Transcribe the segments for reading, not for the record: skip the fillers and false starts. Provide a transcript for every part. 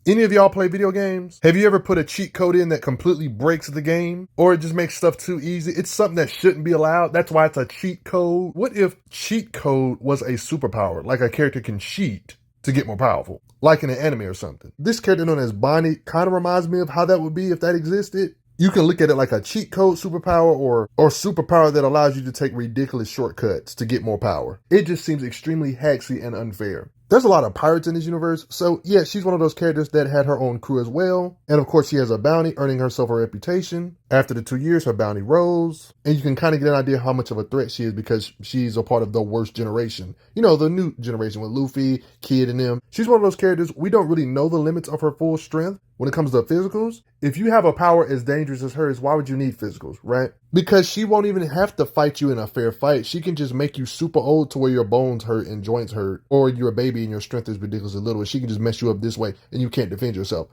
Any of y'all play video games? Have you ever put a cheat code in that completely breaks the game? Or it just makes stuff too easy? It's something that shouldn't be allowed. That's why it's a cheat code. What if cheat code was a superpower? Like a character can cheat to get more powerful, like in an anime or something. This character known as Bonney kind of reminds me of how that would be if that existed. You can look at it like a cheat code superpower or superpower that allows you to take ridiculous shortcuts to get more power. It just seems extremely hacksy and unfair. There's a lot of pirates in this universe, so yeah, she's one of those characters that had her own crew as well. And of course, she has a bounty, earning herself a reputation. After the 2 years, her bounty rose. And you can kind of get an idea how much of a threat she is because she's a part of the worst generation. You know, the new generation with Luffy, Kid, and them. She's one of those characters, we don't really know the limits of her full strength when it comes to physicals. If you have a power as dangerous as hers, why would you need physicals, right? Because she won't even have to fight you in a fair fight. She can just make you super old to where your bones hurt and joints hurt, or you're a baby and your strength is ridiculously little. She can just mess you up this way and you can't defend yourself.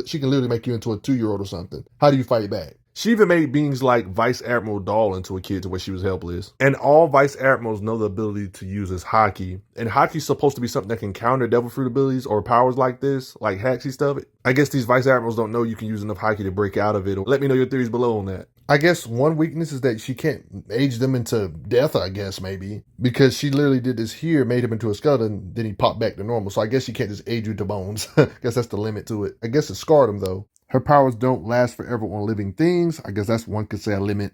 She can literally make you into a 2-year-old or something. How do you fight back? She even made beings like Vice Admiral Dahl into a kid to where she was helpless. And all Vice Admirals know the ability to use as Haki. And Haki's supposed to be something that can counter Devil Fruit abilities or powers like this, like hacksy stuff. I guess these Vice Admirals don't know you can use enough Haki to break out of it. Let me know your theories below on that. I guess one weakness is that she can't age them into death, I guess, maybe. Because she literally did this here, made him into a skeleton, then he popped back to normal. So I guess she can't just age you to bones. I guess that's the limit to it. I guess it scarred him, though. Her powers don't last forever on living things. I guess that's one could say a limit.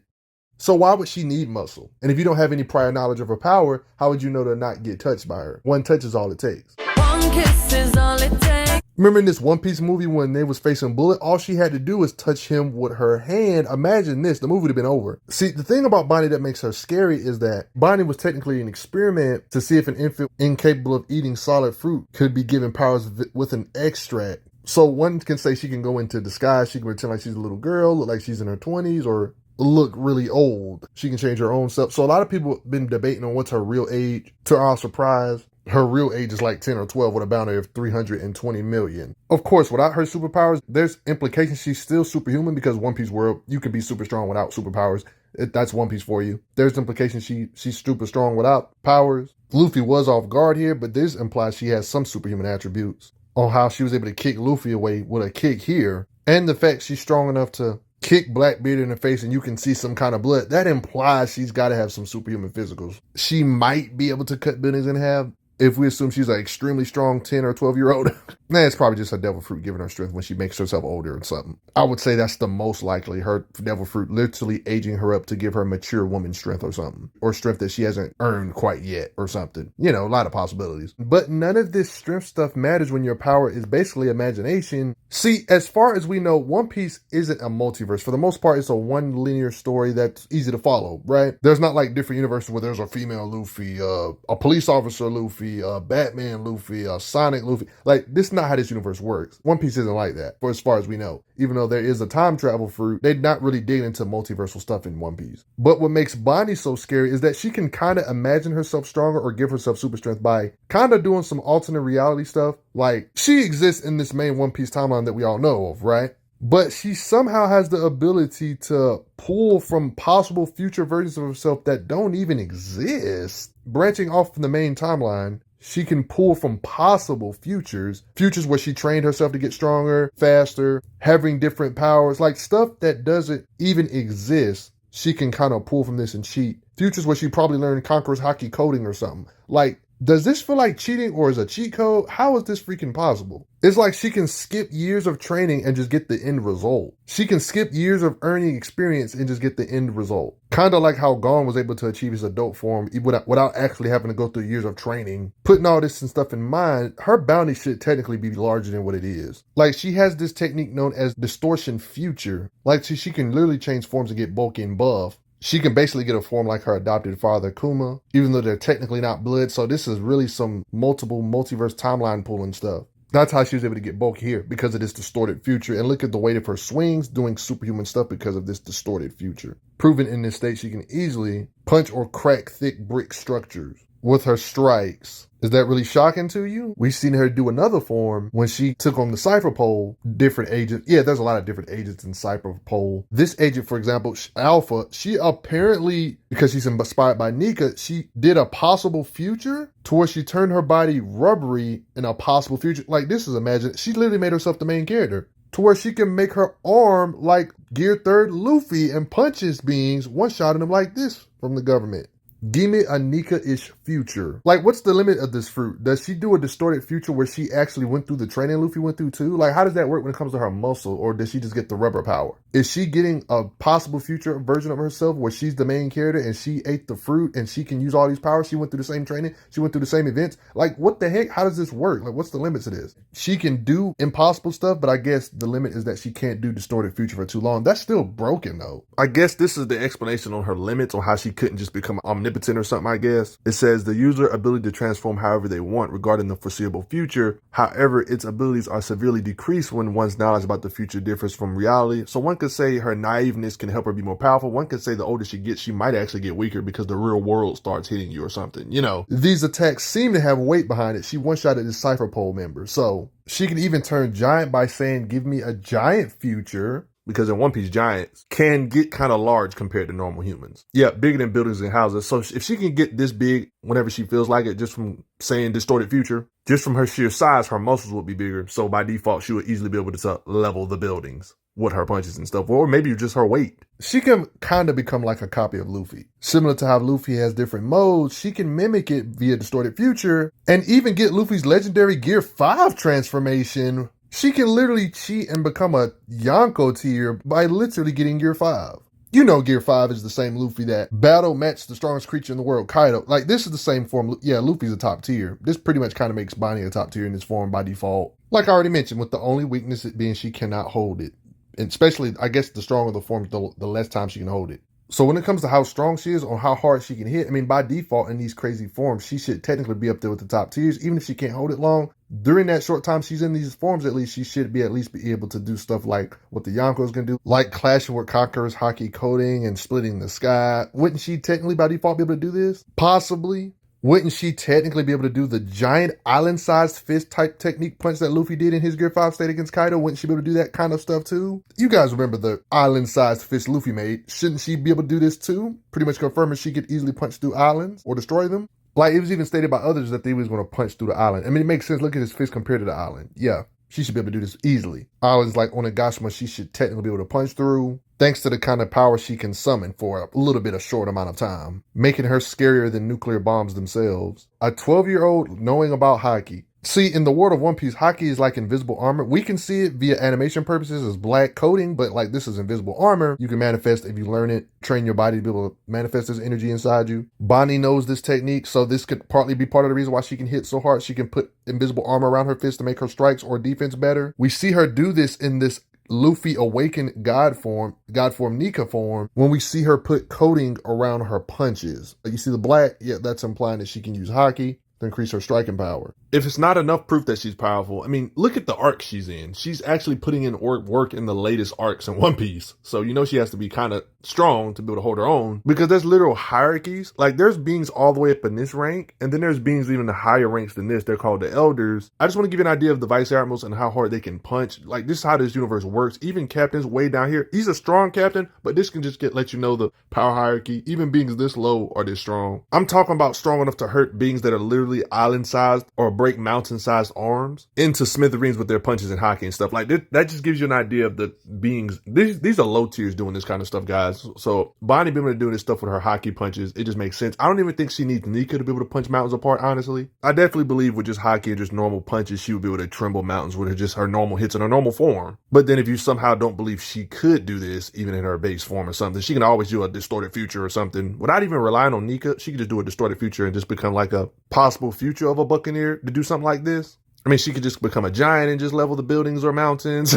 So why would she need muscle? And if you don't have any prior knowledge of her power, how would you know to not get touched by her? One touch is all it takes. One kiss is all it takes. Remember in this One Piece movie when they was facing Bullet, all she had to do was touch him with her hand. Imagine this, the movie would have been over. See, the thing about Bonney that makes her scary is that Bonney was technically an experiment to see if an infant incapable of eating solid fruit could be given powers with an extract. So one can say she can go into disguise. She can pretend like she's a little girl, look like she's in her 20s, or look really old. She can change her own self. So a lot of people have been debating on what's her real age. To our surprise, her real age is like 10 or 12 with a bounty of 320 million. Of course, without her superpowers, there's implications she's still superhuman because One Piece world, you can be super strong without superpowers. That's One Piece for you. There's implications she's super strong without powers. Luffy was off guard here, but this implies she has some superhuman attributes. On how she was able to kick Luffy away with a kick here, and the fact she's strong enough to kick Blackbeard in the face and you can see some kind of blood, that implies she's got to have some superhuman physicals. She might be able to cut buildings in half if we assume she's an extremely strong 10 or 12-year-old. Nah, it's probably just her devil fruit giving her strength when she makes herself older or something. I would say that's the most likely, her devil fruit literally aging her up to give her mature woman strength or something. Or strength that she hasn't earned quite yet or something. You know, a lot of possibilities. But none of this strength stuff matters when your power is basically imagination. See, as far as we know, One Piece isn't a multiverse. For the most part, it's a one linear story that's easy to follow, right? There's not like different universes where there's a female Luffy, a police officer Luffy, a Batman Luffy, a Sonic Luffy. Like, this is not how this universe works. One Piece isn't like that, for as far as we know. Even though there is a time travel fruit, they're not really digging into multiversal stuff in One Piece. But what makes Bonney so scary is that she can kind of imagine herself stronger or give herself super strength by kind of doing some alternate reality stuff. Like, she exists in this main One Piece timeline that we all know of, right? But she somehow has the ability to pull from possible future versions of herself that don't even exist. Branching off from the main timeline, she can pull from possible futures where she trained herself to get stronger, faster, having different powers, like stuff that doesn't even exist. She can kind of pull from this and cheat. Futures where she probably learned Conqueror's Haki coding or something. Like, does this feel like cheating or is a cheat code? How is this freaking possible? It's like she can skip years of training and just get the end result. She can skip years of earning experience and just get the end result. Kind of like how Gon was able to achieve his adult form without actually having to go through years of training. Putting all this and stuff in mind, her bounty should technically be larger than what it is. Like, she has this technique known as distortion future. Like, she can literally change forms and get bulky and buff. She can basically get a form like her adopted father, Kuma, even though they're technically not blood. So this is really some multiverse timeline pulling stuff. That's how she was able to get bulky here, because of this distorted future. And look at the weight of her swings doing superhuman stuff because of this distorted future. Proven in this state, she can easily punch or crack thick brick structures. with her strikes. Is that really shocking to you? We've seen her do another form when she took on the Cypher Pole, different agents. Yeah, there's a lot of different agents in Cypher Pole. This agent, for example, Alpha, she apparently, because she's inspired by Nika, she did a possible future to where she turned her body rubbery in a possible future. Like, this is imagine. She literally made herself the main character to where she can make her arm like Gear 3rd Luffy and punches beings, one-shotting them like this from the government. Give me a Nika-ish future. Like, what's the limit of this fruit? Does she do a distorted future where she actually went through the training Luffy went through too? Like, how does that work when it comes to her muscle? Or does she just get the rubber power? Is she getting a possible future version of herself where she's the main character and she ate the fruit and she can use all these powers? She went through the same training. She went through the same events. Like, what the heck? How does this work? Like, what's the limit to this? She can do impossible stuff, but I guess the limit is that she can't do distorted future for too long. That's still broken, though. I guess this is the explanation on her limits on how she couldn't just become omnipotent or something, I guess. It says the user ability to transform however they want regarding the foreseeable future. However, its abilities are severely decreased when one's knowledge about the future differs from reality. So one could say her naiveness can help her be more powerful. One could say the older she gets, she might actually get weaker because the real world starts hitting you or something. You know, these attacks seem to have weight behind it. She one-shotted this Cypher Pole member. So she can even turn giant by saying, give me a giant future. Because in One Piece, giants can get kind of large compared to normal humans. Yeah, bigger than buildings and houses. So if she can get this big whenever she feels like it, just from saying distorted future, just from her sheer size, her muscles would be bigger. So by default, she would easily be able to level the buildings with her punches and stuff. Or maybe just her weight. She can kind of become like a copy of Luffy. Similar to how Luffy has different modes, she can mimic it via distorted future and even get Luffy's legendary Gear 5 transformation. She can literally cheat and become a Yonko tier by literally getting Gear 5. You know Gear 5 is the same Luffy that battle matched the strongest creature in the world, Kaido. Like, this is the same form. Yeah, Luffy's a top tier. This pretty much kind of makes Bonney a top tier in this form by default. Like I already mentioned, with the only weakness it being she cannot hold it. And especially, I guess, the stronger the form, the less time she can hold it. So when it comes to how strong she is or how hard she can hit, I mean, by default in these crazy forms, she should technically be up there with the top tiers, even if she can't hold it long. During that short time she's in these forms, at least, she should be at least be able to do stuff like what the Yonko is going to do, like clashing with Conqueror's Haki coding and splitting the sky. Wouldn't she technically by default be able to do this? Possibly. Wouldn't she technically be able to do the giant island-sized fist type technique punch that Luffy did in his Gear 5 state against Kaido? Wouldn't she be able to do that kind of stuff too? You guys remember the island-sized fist Luffy made. Shouldn't she be able to do this too? Pretty much confirming she could easily punch through islands or destroy them. Like, it was even stated by others that they was going to punch through the island. I mean, it makes sense. Look at his fist compared to the island. Yeah, she should be able to do this easily. Islands like Onigashima, she should technically be able to punch through, thanks to the kind of power she can summon for a little bit of short amount of time, making her scarier than nuclear bombs themselves. A 12-year-old knowing about Haki. See, in the world of One Piece, Haki is like invisible armor. We can see it via animation purposes as black coating, but like this is invisible armor. You can manifest if you learn it, train your body to be able to manifest this energy inside you. Bonney knows this technique, so this could partly be part of the reason why she can hit so hard. She can put invisible armor around her fist to make her strikes or defense better. We see her do this in this Luffy awakened God form Nika form, when we see her put coating around her punches. You see the black? Yeah, that's implying that she can use Haki to increase her striking power. If it's not enough proof that she's powerful, I mean, look at the arc she's in. She's actually putting in work in the latest arcs in One Piece. So you know she has to be kind of strong to be able to hold her own, because there's literal hierarchies. Like, there's beings all the way up in this rank, and then there's beings even the higher ranks than this. They're called the elders. I just want to give you an idea of the vice admirals and how hard they can punch. Like, this is how this universe works. Even captains way down here, he's a strong captain, but this can just let you know the power hierarchy. Even beings this low are this strong. I'm talking about strong enough to hurt beings that are literally island sized or break mountain-sized arms into smithereens with their punches and Haki and stuff. Like, that just gives you an idea of the beings. These are low tiers doing this kind of stuff, guys. So Bonney being able to do this stuff with her Haki punches, it just makes sense. I don't even think she needs Nika to be able to punch mountains apart, honestly. I definitely believe with just Haki and just normal punches, she would be able to tremble mountains with just her normal hits in her normal form. But then if you somehow don't believe she could do this, even in her base form or something, she can always do a distorted future or something. Without even relying on Nika, she could just do a distorted future and just become like a possible future of a Buccaneer to do something like this. I mean, she could just become a giant and just level the buildings or mountains.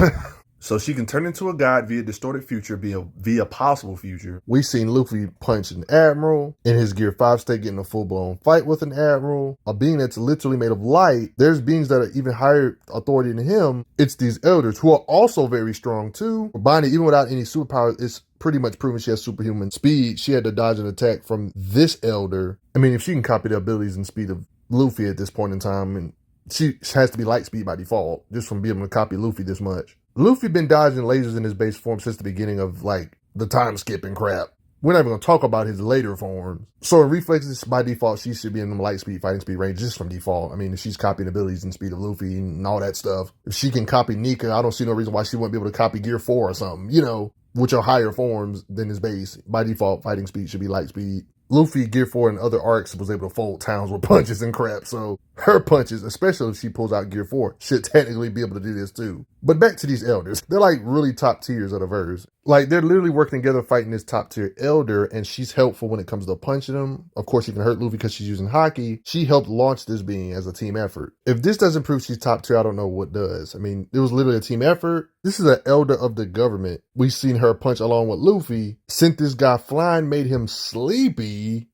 So she can turn into a god via distorted future, via possible future. We've seen Luffy punch an admiral in his Gear 5 state, getting a full-blown fight with an admiral, a being that's literally made of light. There's beings that are even higher authority than him. It's these elders who are also very strong too. Bonney, even without any superpowers, it's pretty much proven she has superhuman speed. She had to dodge an attack from this elder. I mean, if she can copy the abilities and speed of Luffy at this point in time, and she has to be light speed by default, just from being able to copy Luffy this much. Luffy been dodging lasers in his base form since the beginning of, like, the time skipping crap. We're not even going to talk about his later forms. So in reflexes, by default, she should be in the light speed, fighting speed range just from default. I mean, if she's copying abilities and speed of Luffy and all that stuff, if she can copy Nika, I don't see no reason why she wouldn't be able to copy Gear 4 or something, you know, which are higher forms than his base. By default, fighting speed should be light speed. Luffy, Gear 4, and other arcs was able to fold towns with punches and crap, so her punches, especially if she pulls out Gear 4, should technically be able to do this too. But back to these elders. They're like really top tiers of the verse. Like, they're literally working together fighting this top tier elder, and she's helpful when it comes to punching him. Of course, she can hurt Luffy because she's using Haki. She helped launch this being as a team effort. If this doesn't prove she's top tier, I don't know what does. I mean, it was literally a team effort. This is an elder of the government. We've seen her punch along with Luffy, sent this guy flying, made him sleepy.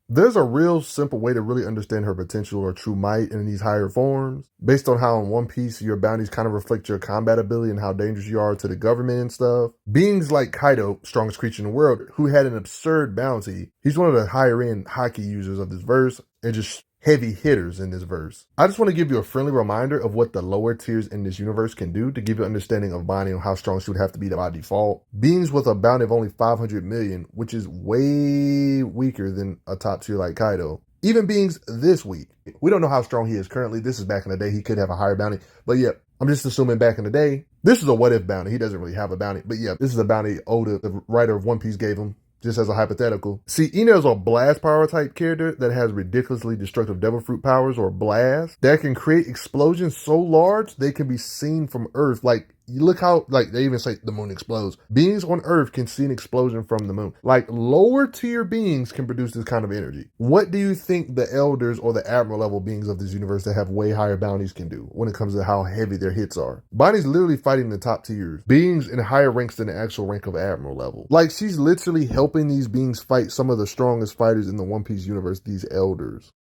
There's a real simple way to really understand her potential or true might in these higher forms. Based on how in One Piece your bounties kind of reflect your combat ability and how dangerous you are to the government and stuff. Beings like Kaido, strongest creature in the world, who had an absurd bounty. He's one of the higher end Haki users of this verse and just heavy hitters in this verse. I just want to give you a friendly reminder of what the lower tiers in this universe can do to give you an understanding of Bonney and how strong she would have to be by default. Beings with a bounty of only 500 million, which is way weaker than a top tier like Kaido. Even beings this weak. We don't know how strong he is currently. This is back in the day. He could have a higher bounty. But yeah, I'm just assuming back in the day. This is a what if bounty. He doesn't really have a bounty. But yeah, this is a bounty Oda, the writer of One Piece, gave him. Just as a hypothetical. See, Enel's a blast power type character that has ridiculously destructive devil fruit powers, or blast, that can create explosions so large they can be seen from Earth. Like, you look how, like, they even say the moon explodes. Beings on Earth can see an explosion from the moon. Like, lower tier beings can produce this kind of energy. What do you think the elders or the admiral level beings of this universe that have way higher bounties can do when it comes to how heavy their hits are? Bonnie's literally fighting the top tiers. Beings in higher ranks than the actual rank of admiral level. Like, she's literally helping these beings fight some of the strongest fighters in the One Piece universe, these elders,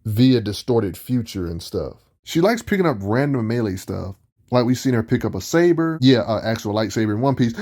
via distorted future and stuff. She likes picking up random melee stuff. Like, we've seen her pick up a saber. Yeah, actual lightsaber in One Piece.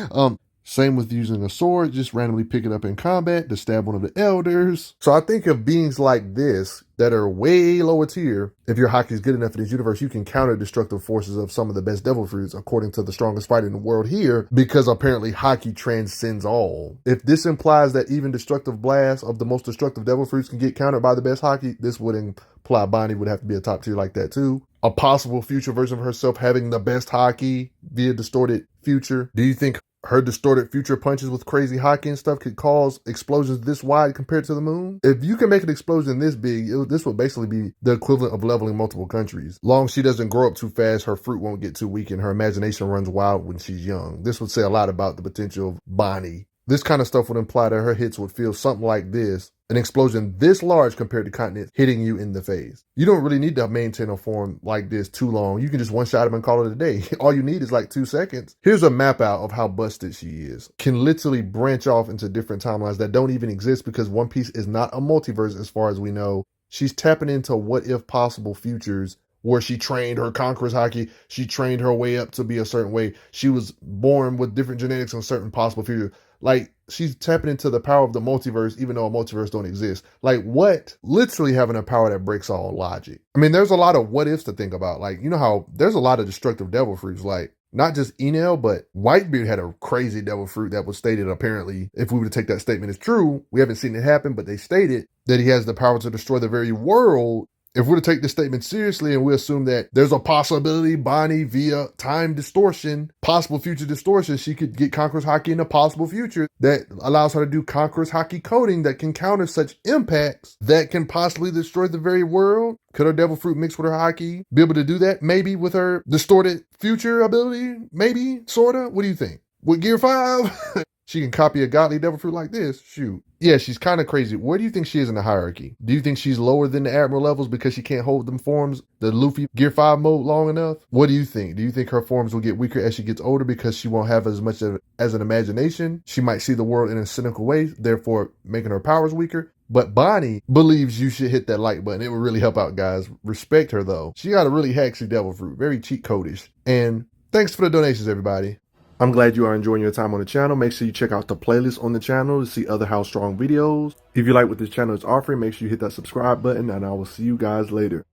Same with using a sword, just randomly pick it up in combat to stab one of the elders. So I think of beings like this that are way lower tier. If your Haki is good enough in this universe, you can counter destructive forces of some of the best devil fruits, according to the strongest fighter in the world here, because apparently Haki transcends all. If this implies that even destructive blasts of the most destructive devil fruits can get countered by the best Haki, this would imply Bonney would have to be a top tier like that too. A possible future version of herself having the best Haki via distorted future. Do you think her distorted future punches with crazy Haki and stuff could cause explosions this wide compared to the moon? If you can make an explosion this big, this would basically be the equivalent of leveling multiple countries. Long as she doesn't grow up too fast, her fruit won't get too weak, and her imagination runs wild when she's young. This would say a lot about the potential of Bonney. This kind of stuff would imply that her hits would feel something like this. An explosion this large compared to continents hitting you in the face. You don't really need to maintain a form like this too long. You can just one-shot him and call it a day. All you need is like 2 seconds. Here's a map out of how busted she is. Can literally branch off into different timelines that don't even exist because One Piece is not a multiverse as far as we know. She's tapping into what if possible futures where she trained her conqueror's Haki. She trained her way up to be a certain way. She was born with different genetics and certain possible futures. Like, she's tapping into the power of the multiverse, even though a multiverse don't exist. Like, what? Literally having a power that breaks all logic. I mean, there's a lot of what ifs to think about. Like, you know how there's a lot of destructive devil fruits, like, not just Enel, but Whitebeard had a crazy devil fruit that was stated, apparently, if we were to take that statement as true, we haven't seen it happen, but they stated that he has the power to destroy the very world. If we're to take this statement seriously and we assume that there's a possibility Bonney via time distortion, possible future distortion, she could get Conqueror's Haki in a possible future that allows her to do Conqueror's Haki coding that can counter such impacts that can possibly destroy the very world. Could her devil fruit mix with her Haki be able to do that? Maybe with her distorted future ability? Maybe, sorta? What do you think? With Gear 5, she can copy a godly devil fruit like this. Shoot. Yeah, she's kind of crazy. Where do you think she is in the hierarchy? Do you think she's lower than the Admiral levels because she can't hold them forms, the Luffy Gear 5 mode, long enough? What do you think? Do you think her forms will get weaker as she gets older because she won't have as much as an imagination? She might see the world in a cynical way, therefore making her powers weaker. But Bonney believes you should hit that like button. It would really help out, guys. Respect her, though. She got a really haxy devil fruit, very cheat codish. And thanks for the donations, everybody. I'm glad you are enjoying your time on the channel. Make sure you check out the playlist on the channel to see other How Strong videos. If you like what this channel is offering, make sure you hit that subscribe button, and I will see you guys later.